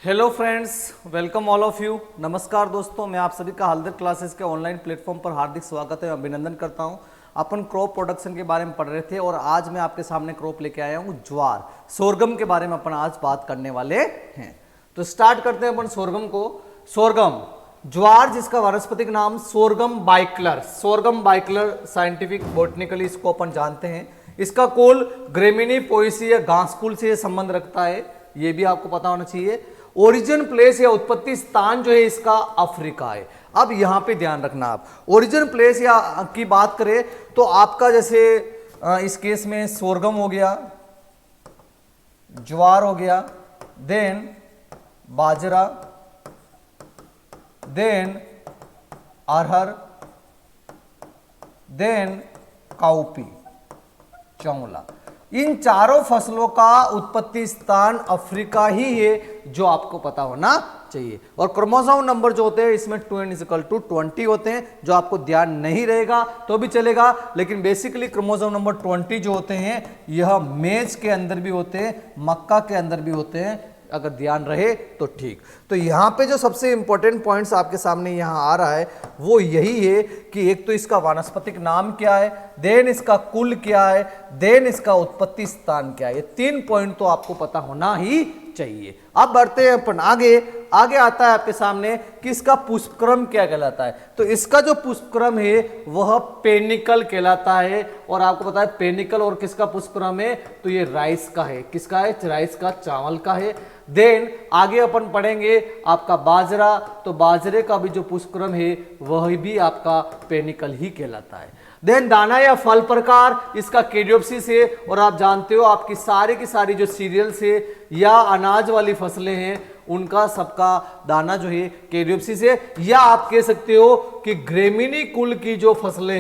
Hello friends, welcome all of you. नमस्कार दोस्तों, मैं आप सभी का हल्दर क्लासेस के ऑनलाइन प्लेटफॉर्म पर हार्दिक स्वागत है, अभिनंदन करता हूं। अपन क्रॉप प्रोडक्शन के बारे में पढ़ रहे थे और आज मैं आपके सामने क्रॉप लेके आया हूं ज्वार, सोरगम के बारे में अपन आज बात करने वाले हैं। तो स्टार्ट करते हैं अपन सोरगम को। सोरगम ज्वार, जिसका वानस्पतिक नाम सोरगम बाइक्लर साइंटिफिक बोटनिकली इसको अपन जानते हैं। इसका कुल ग्रेमिनी पोएसी या घास कुल से संबंध रखता है, ये भी आपको पता होना चाहिए। ओरिजिन प्लेस या उत्पत्ति स्थान जो है इसका अफ्रीका है। अब यहां पे ध्यान रखना, आप ओरिजिन प्लेस या की बात करें तो आपका जैसे इस केस में सोरगम हो गया, ज्वार हो गया, देन बाजरा, देन अरहर, देन काउपी, चौला। इन चारों फसलों का उत्पत्ति स्थान अफ्रीका ही है, जो आपको पता होना चाहिए। और क्रोमोसोम नंबर जो होते हैं इसमें 2n=20 होते हैं, जो आपको ध्यान नहीं रहेगा तो भी चलेगा, लेकिन बेसिकली क्रोमोसोम नंबर 20 जो होते हैं यह मेज के अंदर भी होते हैं, मक्का के अंदर भी होते हैं, अगर ध्यान रहे तो ठीक। तो यहाँ पे जो सबसे इंपॉर्टेंट पॉइंट्स आपके सामने यहाँ आ रहा है वो यही है कि एक तो इसका वानस्पतिक नाम क्या है, देन इसका कुल क्या है, देन इसका उत्पत्ति स्थान क्या है। ये 3 पॉइंट तो आपको पता होना ही चाहिए। अब बढ़ते हैं अपन आगे। आगे आता है आपके सामने कि इसका पुष्पक्रम क्या कहलाता है। तो इसका जो पुष्पक्रम है वह पेनिकल कहलाता है। और आपको पता है पेनिकल और किसका पुष्पक्रम है, तो ये राइस का है। किसका है? राइस का, चावल का है। देन आगे अपन पढ़ेंगे आपका बाजरा, तो बाजरे का भी जो पुष्पक्रम है वह भी आपका पेनिकल ही कहलाता है। देन दाना या फल प्रकार, इसका केडियोप्सिस है। और आप जानते हो आपकी की सारी जो सीरियल्स है या अनाज वाली फसलें हैं उनका सबका दाना जो है केडियोप्सिस है। या आप कह सकते हो कि ग्रेमिनी कुल की जो फसलें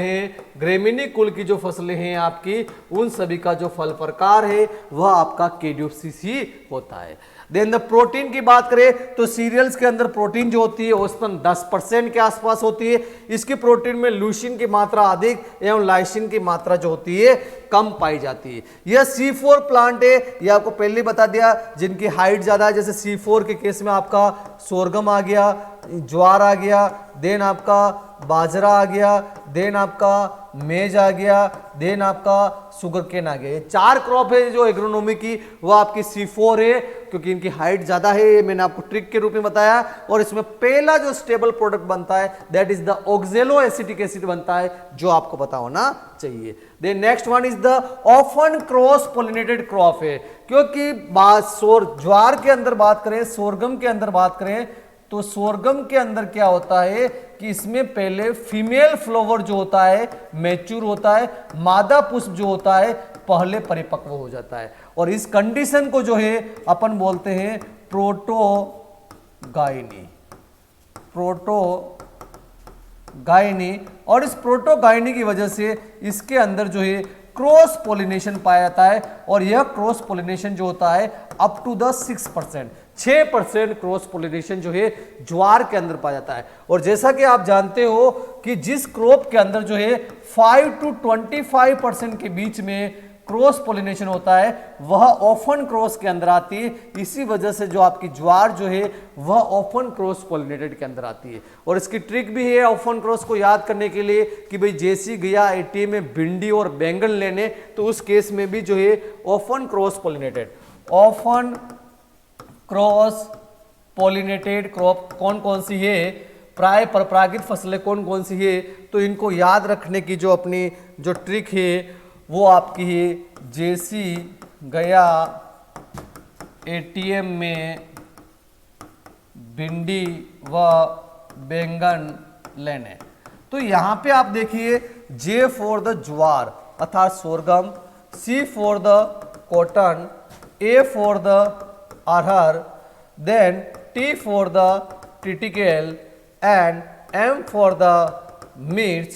हैं आपकी, उन सभी का जो फल प्रकार है वह आपका केडियोप्सिस ही होता है। देन द प्रोटीन की बात करें तो सीरियल्स के अंदर प्रोटीन जो होती है औसतन 10% के आसपास होती है। इसकी प्रोटीन में लूसीन की मात्रा अधिक एवं लाइसिन की मात्रा जो होती है कम पाई जाती है। यह C4 प्लांट है, यह आपको पहले बता दिया, जिनकी हाइट ज्यादा है। जैसे C4 के केस में आपका सोरगम आ गया, ज्वार आ गया, देन आपका बाजरा आ गया, देन आपका मेज आ गया, देन आपका शुगर केन आ गया। ये 4 क्रॉप है जो एग्रोनॉमी की, वो आपकी C4 है, क्योंकि इनकी हाइट ज्यादा है। ये मैंने आपको ट्रिक के रूप में बताया। और इसमें पहला जो स्टेबल प्रोडक्ट बनता है that is the oxalo acetic acid बनता है, जो आपको पता होना चाहिए। Then next one is the often cross pollinated crop है, क्योंकि ज्वार के अंदर बात करें, सोरगम के अंदर बात करें, तो सोरगम के अंदर क्या होता है कि इसमें पहले फीमेल फ्लावर जो होता है मैच्योर होता है, मादा पुष्प जो होता है पहले परिपक्व हो जाता है। और इस कंडीशन को जो है अपन बोलते हैं प्रोटोगाइनी। और इस प्रोटोगाइनी की वजह से इसके अंदर जो है क्रॉस पोलिनेशन पाया जाता है। और यह क्रॉस पोलिनेशन जो होता है up to the 6% cross pollination जो है ज्वार के अंदर पाया जाता है। और जैसा कि आप जानते हो कि जिस क्रॉप के अंदर जो है 5 to 25% के बीच में क्रॉस पोलिनेशन होता है वह ओपन क्रॉस के अंदर आती है। इसी वजह से जो आपकी ज्वार जो है वह ओपन क्रॉस पोलिनेटेड के अंदर आती है। और इसकी ट्रिक भी है ओपन क्रॉस को याद करने के लिए कि भाई जैसी गया एटी में भिंडी और बैंगन लेने, तो उस केस में भी जो है ओपन क्रॉस पोलिनेटेड क्रॉप कौन कौन सी है, प्राय परपरागित फसलें कौन कौन सी है, तो इनको याद रखने की जो अपनी जो ट्रिक है वो आपकी है जैसी गया एटीएम में भिंडी व बैंगन लेने। तो यहां पे आप देखिए J फॉर द ज्वार अर्थात sorghum, C for the cotton, A for the अरहर, then T for the triticale and M for the मिर्च,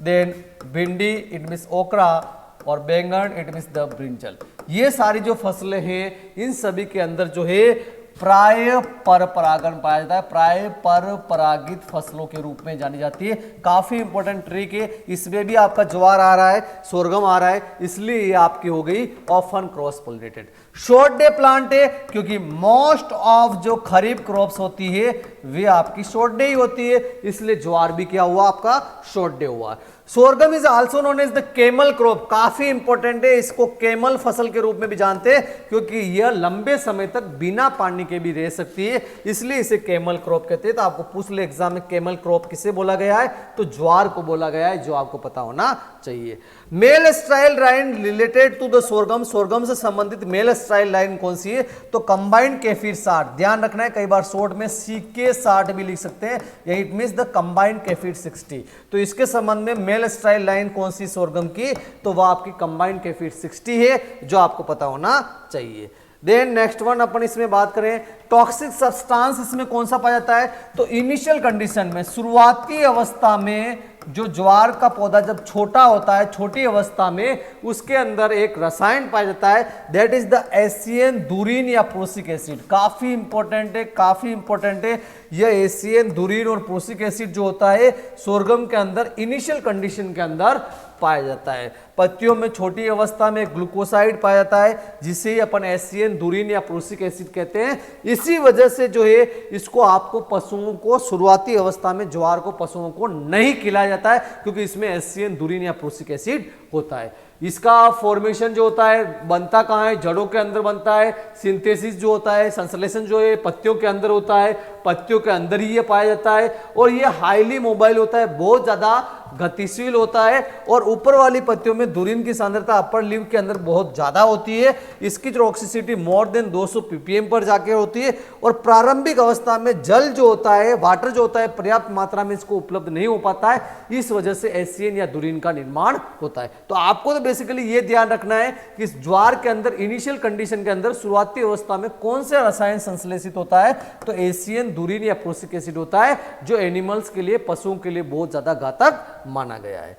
देन भिंडी इट मीन्स ओकरा और बैंगन इट मीन्स द ब्रिंजल। ये सारी जो फसलें हैं इन सभी के अंदर जो है प्राय पर परागण पाया जाता है, प्राय पर परागित फसलों के रूप में जानी जाती है। काफी इंपॉर्टेंट ट्रिक है, इसमें भी आपका ज्वार आ रहा है, सोरगम आ रहा है, इसलिए ये आपकी हो गई often cross pollinated. Short day plant है क्योंकि मोस्ट ऑफ जो खरीफ क्रॉप्स होती है वे आपकी शॉर्ट डे ही होती है, इसलिए ज्वार भी क्या हुआ आपका शॉर्ट डे हुआ। Sorghum is also known as the camel crop, काफी इंपॉर्टेंट है, इसको केमल फसल के रूप में भी जानते हैं क्योंकि यह लंबे समय तक बिना पानी के भी रह सकती है, इसलिए इसे केमल क्रॉप कहते हैं। तो आपको पूछ ले एग्जाम में केमल क्रॉप किसे बोला गया है, तो ज्वार को बोला गया है, जो आपको पता होना चाहिए। Male style line related to the sorghum, sorghum से संबंधित मेल स्टाइल लाइन कौन सी है, तो कंबाइंड केफिर 60, ध्यान रखना है, कई बार शॉर्ट में CK 60 भी लिख सकते हैं, यही it means the combined kefir 60। तो इसके संबंध में मेल स्टाइल लाइन कौन सी सोरगम की, तो वह आपकी कंबाइंड केफिर 60 है, जो आपको पता होना चाहिए। देन नेक्स्ट वन अपन इसमें बात करें, टॉक्सिक सब्सटेंस इसमें कौन सा पाया जाता है, तो इनिशियल कंडीशन में, शुरुआती अवस्था में जो ज्वार का पौधा जब छोटा होता है, छोटी अवस्था में उसके अंदर एक रसायन पाया जाता है, दैट इज द एसियन धुरीन या प्रोसिक एसिड। काफी इंपॉर्टेंट है, काफी इंपॉर्टेंट है, यह एसियन धुरीन और प्रोसिक एसिड जो होता है सोरगम के अंदर इनिशियल कंडीशन के अंदर पाया जाता है। पत्तियों में छोटी अवस्था में ग्लूकोसाइड पाया जाता है, जिसे अपन एसियन धुरीन या प्रोसिक एसिड कहते हैं। इसी वजह से जो है इसको आपको पशुओं को शुरुआती अवस्था में ज्वार को पशुओं को नहीं खिलाया जाता है, क्योंकि इसमें एसियन धुरीन या प्रोसिक एसिड होता है। इसका फॉर्मेशन जो होता है बनता कहाँ है, जड़ों के अंदर बनता है। सिंथेसिस जो होता है, संश्लेषण जो है पत्तियों के अंदर होता है, पत्तियों के अंदर ही ये पाया जाता है, और ये हाईली मोबाइल होता है, बहुत ज्यादा गतिशील होता है, और ऊपर वाली पत्तियों में धुरीन की सांद्रता अपर लिव के अंदर बहुत ज्यादा होती है। इसकी टॉक्सिसिटी मोर देन 200 ppm पर जाके होती है, और प्रारंभिक अवस्था में जल जो होता है, वाटर जो होता है, पर्याप्त मात्रा में इसको उपलब्ध नहीं हो पाता है, इस वजह से एसियन या धुरीन का निर्माण होता है। तो आपको तो बेसिकली ये ध्यान रखना है कि इस ज्वार के अंदर इनिशियल कंडीशन के अंदर शुरुआती अवस्था में कौन से रसायन संश्लेषित होता है, तो एसियन धुरीन या प्रोसिक एसिड होता है, जो एनिमल्स के लिए, पशुओं के लिए बहुत ज्यादा घातक माना गया है।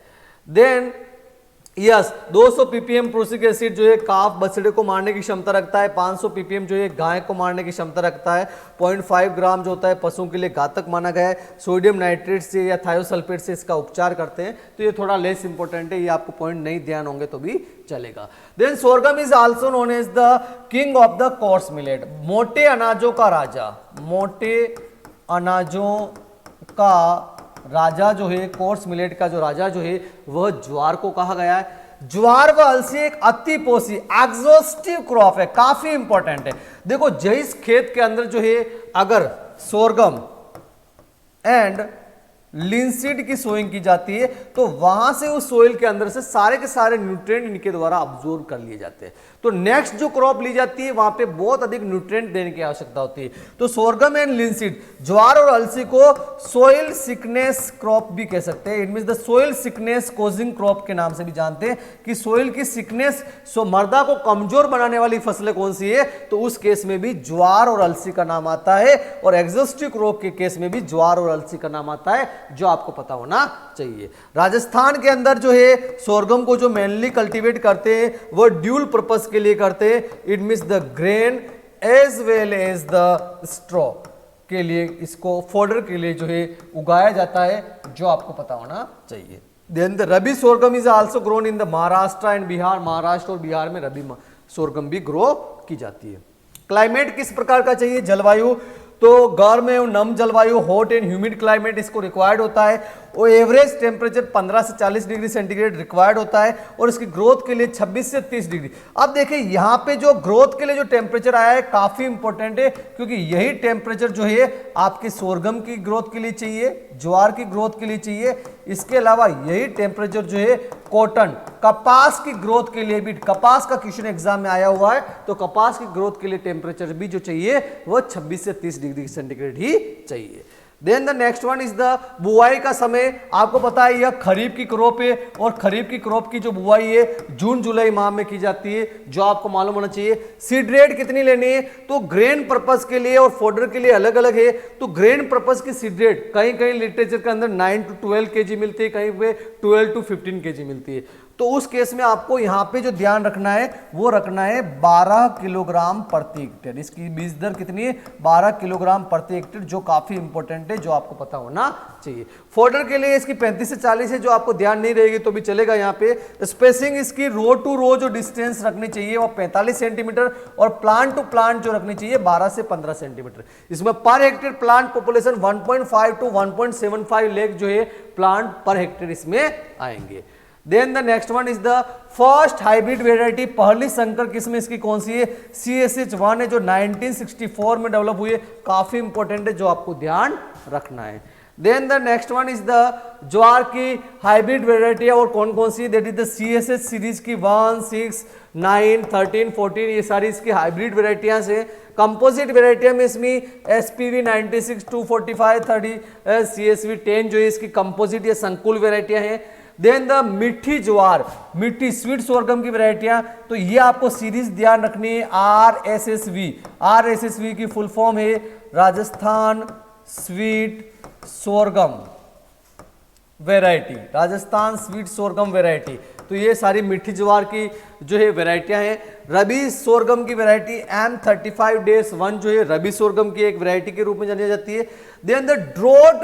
Then yes 200 ppm prussic acid जो है काफ बछड़े को मारने की क्षमता रखता है, 500 ppm जो है गाय को मारने की क्षमता रखता है, 0.5 ग्राम जो होता है पशुओं के लिए घातक माना गया है। सोडियम नाइट्रेट से या थायोसल्फेट से इसका उपचार करते हैं, तो ये थोड़ा लेस इंपॉर्टेंट है, ये आपको पॉइंट नहीं ध्यान होंगे तो भी चलेगा। Then sorghum is also known as the king of the coarse millet, मोटे अनाजों का राजा, मोटे अनाजों का राजा जो है, कोर्स मिलेट का जो राजा जो है वह ज्वार को कहा गया है। ज्वार व अलसी एक अति पोषी एग्जॉस्टिव क्रॉप है, काफी इंपॉर्टेंट है। देखो जिस खेत के अंदर जो है अगर सोरगम एंड लिंसीड की सोइंग की जाती है, तो वहां से उस सोइल के अंदर से सारे के सारे न्यूट्रिएंट इनके द्वारा अब्जॉर्ब कर लिए जाते हैं। तो नेक्स्ट जो क्रॉप ली जाती है वहां पे बहुत अधिक न्यूट्रिएंट देने की आवश्यकता होती है। तो सोरगम एंड लिंसीड, ज्वार और अलसी को सोइल सिकनेस क्रॉप भी कह सकते हैं। It means the soil sickness causing crop के नाम से भी जानते हैं कि सोइल की सिकनेस, मृदा को कमजोर बनाने वाली फसलें कौन सी है, तो उस केस में भी ज्वार और अलसी का नाम आता है, और एग्जॉस्टिव क्रॉप के केस में भी ज्वार और अलसी का नाम आता है, जो आपको पता होना चाहिए। राजस्थान के अंदर जो है सोरगम को जो मेनली कल्टीवेट करते हैं वो ड्यूल पर्पस के लिए करते हैं। It means the grain as well as the straw के लिए, इसको फोडर के लिए जो है उगाया जाता है, जो आपको पता होना चाहिए। Then the rabi sorghum is also grown in the Maharashtra and Bihar, Maharashtra और बिहार में रबी सोरगम भी ग्रो की जाती है। क्लाइमेट किस प्रकार का चाहिए, जलवायु, तो गर्म एवं नम जलवायु, हॉट एंड ह्यूमिड क्लाइमेट इसको रिक्वायर्ड होता है, और एवरेज टेम्परेचर 15 से 40 डिग्री सेंटीग्रेड रिक्वायर्ड होता है, और इसकी ग्रोथ के लिए 26 से 30 डिग्री। अब देखिए यहाँ पे जो ग्रोथ के लिए जो टेम्परेचर आया है काफी इंपॉर्टेंट है, क्योंकि यही टेम्परेचर जो है आपके सोरगम की ग्रोथ के लिए चाहिए, ज्वार की ग्रोथ के लिए चाहिए। इसके अलावा यही टेम्परेचर जो है कॉटन, कपास की ग्रोथ के लिए भी, कपास का क्वेश्चन एग्जाम में आया हुआ है, तो कपास की ग्रोथ के लिए टेम्परेचर भी जो चाहिए वो 26 से 30 डिग्री सेंटीग्रेड ही चाहिए। Then the next one is the बुआई का समय। आपको पता है यह खरीफ की क्रॉप है, और खरीफ की क्रॉप की जो बुआई है जून जुलाई माह में की जाती है, जो आपको मालूम होना चाहिए। सीड रेट कितनी लेनी है, तो ग्रेन पर्पस के लिए और फोडर के लिए अलग अलग है। तो ग्रेन पर्पस की सीड रेट कहीं कहीं लिटरेचर के अंदर 9 to 12 kg मिलती है, कहीं पे 12 to 15 kg मिलती है। तो उस केस में आपको यहाँ पे जो ध्यान रखना है वो रखना है 12 किलोग्राम प्रति हेक्टेयर। इसकी बीज दर कितनी है? 12 किलोग्राम प्रति हेक्टेयर, जो काफी इंपॉर्टेंट है, जो आपको पता होना चाहिए। फोल्डर के लिए इसकी 35 से 40 है, जो आपको ध्यान नहीं रहेगी तो भी चलेगा। यहाँ पे स्पेसिंग इसकी रो टू रो जो डिस्टेंस रखनी चाहिए वो 45 सेंटीमीटर और प्लांट टू प्लांट जो रखनी चाहिए 12 से 15 सेंटीमीटर। इसमें per hectare plant population 1.5 to 1.75 lakh जो है प्लांट पर हेक्टेयर इसमें आएंगे। Then the next one is the first hybrid variety, पहली संकर किस्म इसकी कौन सी है? CSH1 है, जो 1964 में डेवलप हुई है, काफी इंपॉर्टेंट है, जो आपको ध्यान रखना है। Then the next one is the jowar की हाइब्रिड वेराइटी और कौन कौन सी? That is the CSH series की 1, 6, 9, 13, 14, ये सारी इसकी हाइब्रिड वेराइटियां से। कंपोजिट वेराइटियां में इसमें SPV 96, 245, 30, CSV 10 जो है इसकी कंपोजिट या संकुल वेराइटियां हैं। देन द मिट्टी ज्वार, मिट्टी स्वीट सोरगम की वेराइटियां, तो ये आपको सीरीज ध्यान रखनी है RSSV। RSSV की फुल फॉर्म है Rajasthan sweet sorghum variety, Rajasthan sweet sorghum variety. तो ये सारी मिट्टी ज्वार की जो है वेराइटियां हैं। रबी सोरगम की वेराइटी M35-1 जो है रबी सोरगम की एक वेराइटी के रूप में जानी जाती है। देन द ड्रोट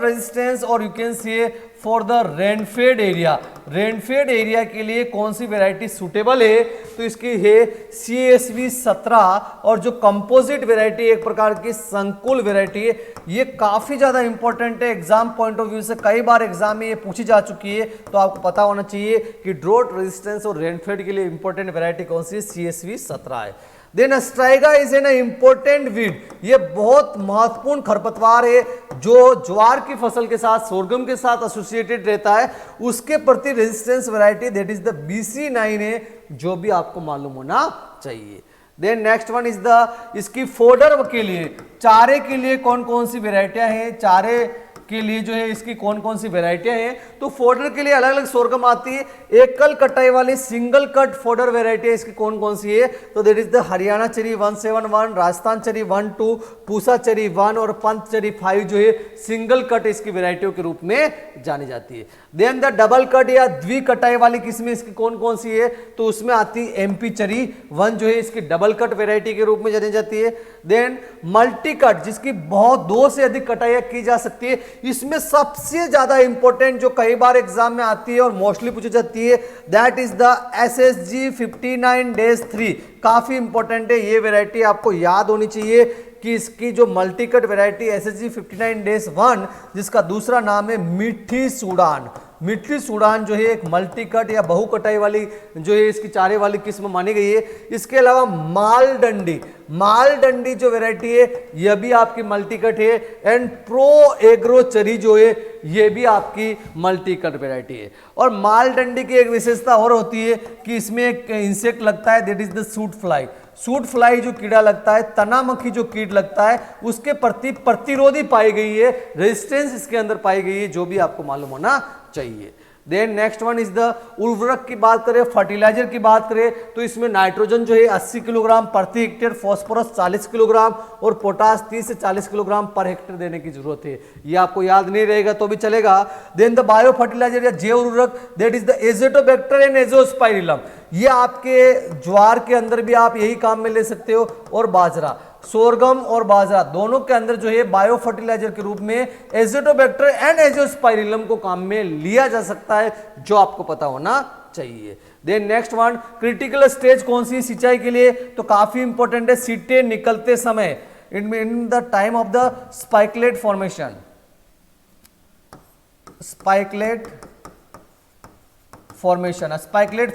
रेजिस्टेंस और you can see for the rainfed area, rainfed area के लिए कौन सी वेराइटी सुटेबल है? तो इसकी है CSV 17 और जो कंपोजिट वेराइटी एक प्रकार की संकुल वेराइटी है, ये काफी ज्यादा इंपॉर्टेंट है एग्जाम पॉइंट ऑफ व्यू से, कई बार एग्जाम में ये पूछी जा चुकी है, तो आपको पता होना चाहिए कि ड्रोट रेजिस्टेंस और रेनफेड के लिए इंपॉर्टेंट वेराइटी कौन सी है? CSV 17 है। Then striga is an important weed, ये बहुत महत्वपूर्ण खरपतवार है जो ज्वार की फसल के साथ सोरगम के साथ एसोसिएटेड रहता है, उसके प्रति resistance variety that is the BC9 है, जो भी आपको मालूम होना चाहिए। Then next one is the इसकी फोडर के लिए, चारे के लिए कौन कौन सी वेराइटियां हैं? चारे के लिए जो है इसकी कौन कौन सी वेराइटियां हैं? तो फोडर के लिए अलग अलग सोरगम आती है। एकल कटाई वाली सिंगल कट फोडर वेराइटी इसकी कौन कौन सी है? तो that is the Haryana cherry 171, Rajasthan cherry 12, Pusa cherry 1 और पंत चेरी 5 जो है सिंगल कट इसकी वेराइटियों के रूप में जानी जाती है। देन द डबल कट या द्वि कटाई वाली किस्में इसकी कौन कौन सी है? तो उसमें आती है MP चेरी 1 जो है इसकी डबल कट वेराइटी के रूप में जानी जाती है। देन मल्टी कट, जिसकी बहुत 2 से अधिक कटाइयां की जा सकती है, इसमें सबसे ज्यादा इंपॉर्टेंट जो कई बार एग्जाम में आती है और मोस्टली पूछी जाती है दैट इज द SSG 59-3, काफी इंपॉर्टेंट है ये वेराइटी, आपको याद होनी चाहिए कि इसकी जो मल्टी कट वेराइटी SSG 59-1 जिसका दूसरा नाम है मिट्टी सूडान, मिट्टी सूडान जो है एक मल्टी कट या बहु कटाई वाली जो है इसकी चारे वाली किस्म मानी गई है। इसके अलावा मालडंडी, मालडंडी जो वेराइटी है यह भी आपकी मल्टी कट है। एंड प्रो एग्रो चरी जो है ये भी आपकी मल्टी कट वेराइटी है। और मालडंडी की एक विशेषता और होती है कि इसमें एक इंसेक्ट लगता है that is the suit fly, suit fly जो कीड़ा लगता है, तना मक्खी जो कीट लगता है, उसके प्रति प्रतिरोधी पाई गई है, रेजिस्टेंस इसके अंदर पाई गई है, जो भी आपको मालूम होना चाहिए। Then next one is the उर्वरक की बात करें, फर्टिलाइजर की बात करें, तो इसमें नाइट्रोजन जो है 80 किलोग्राम प्रति हेक्टेयर, फास्फोरस 40 किलोग्राम और पोटास 30 से 40 किलोग्राम पर हेक्टेयर देने की जरूरत है। ये आपको याद नहीं रहेगा तो भी चलेगा। देन द बायो फर्टिलाइजर या जैव उर्वरक that is the Azotobacter and Azospirillum, ये आपके ज्वार के अंदर भी आप यही काम में ले सकते हो, और बाजरा, सोरगम और बाजरा दोनों के अंदर जो है बायो फर्टिलाइजर के रूप में एजोटोबैक्टर एंड एजोस्पाइरिलम को काम में लिया जा सकता है, जो आपको पता होना चाहिए। Then next one, critical stage कौन सी सिंचाई के लिए? तो काफी इंपॉर्टेंट है, सीटें निकलते समय in the time of the spikelet formation, spikelet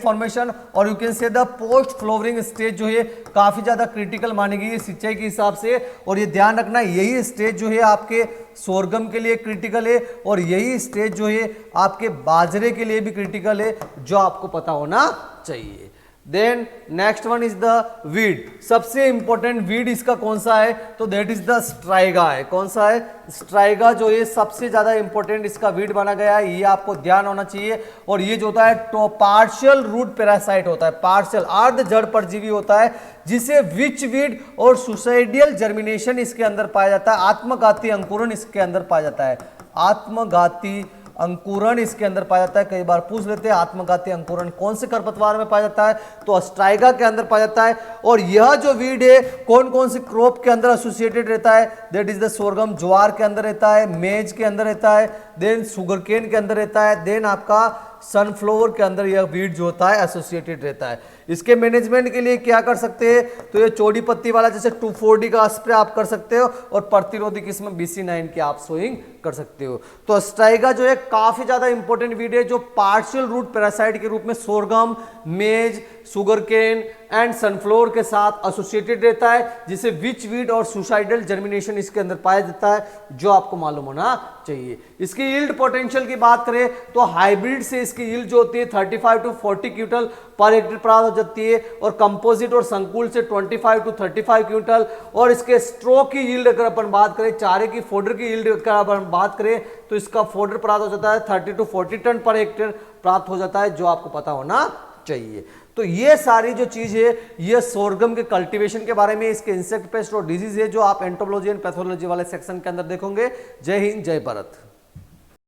formation और you can say the post flowering stage जो है काफी ज्यादा क्रिटिकल मानी गई है सिंचाई के हिसाब से। और ये ध्यान रखना यही स्टेज जो है आपके सोरगम के लिए क्रिटिकल है और यही स्टेज जो है आपके बाजरे के लिए भी क्रिटिकल है, जो आपको पता होना चाहिए। Then next one is the weed, सबसे इंपॉर्टेंट वीड इसका कौन सा है? तो दैट इज द स्ट्राइगा है। कौन सा है? स्ट्राइगा जो ये सबसे ज्यादा इंपॉर्टेंट इसका वीड माना गया है, ये आपको ध्यान होना चाहिए। और ये जो होता है तो पार्शियल रूट पैरासाइट होता है, पार्शियल अर्ध जड़ परजीवी होता है, जिसे विच वीड और सुसाइडियल जर्मिनेशन इसके अंदर पाया जाता है, आत्मघाती अंकुरण इसके अंदर पाया जाता है, आत्मघाती अंकुरण इसके अंदर पाया जाता है। कई बार पूछ लेते हैं आत्मघाती अंकुरण कौन से खरपतवार में पाया जाता है, तो अस्ट्राइगा के अंदर पाया जाता है। और यह जो वीड है कौन कौन सी क्रॉप के अंदर एसोसिएटेड रहता है, दैट इज द सोरगम, ज्वार के अंदर रहता है, मेज के अंदर रहता है, देन सुगरकेन के अंदर रहता है, देन आपका सनफ्लावर के अंदर यह वीड जो होता है एसोसिएटेड रहता है। इसके मैनेजमेंट के लिए क्या कर सकते हैं, तो ये चौड़ी पत्ती वाला जैसे 2,4-D का स्प्रे आप कर सकते हो और प्रतिरोधी किस्म BC9 की आप सोइंग कर सकते हो। तो अस्ट्राइगा जो है काफी ज्यादा इंपॉर्टेंट वीड है जो पार्शियल रूट पैरासाइट के रूप में सोरगम, मेज, सुगरकेन एंड सनफ्लावर के साथ एसोसिएटेड रहता है, जिसे विच वीड और सुसाइडल जर्मिनेशन इसके अंदर पाया जाता है, जो आपको मालूम होना चाहिए। इसकी यील्ड पोटेंशियल की बात करें तो हाइब्रिड से इसकी यील्ड जो होती है 35 to 40 क्विंटल पर हेक्टेयर प्राप्त हो जाती है, और कंपोजिट और संकुल से 25 to 35 क्विंटल। और इसके स्ट्रोक की यील्ड अगर अपन बात करें, चारे की फोडर की यील्ड अगर अपन बात करें तो इसका फोडर प्राप्त हो जाता है 30 to 40 टन पर हेक्टेयर प्राप्त हो जाता है, जो आपको पता होना चाहिए। तो ये सारी जो चीज है ये सोरगम के कल्टीवेशन के बारे में, इसके इंसेक्ट पेस्ट और डिजीज है जो आप एंटोमोलॉजी एंड पैथोलॉजी वाले सेक्शन के अंदर देखोगे। जय हिंद, जय भारत।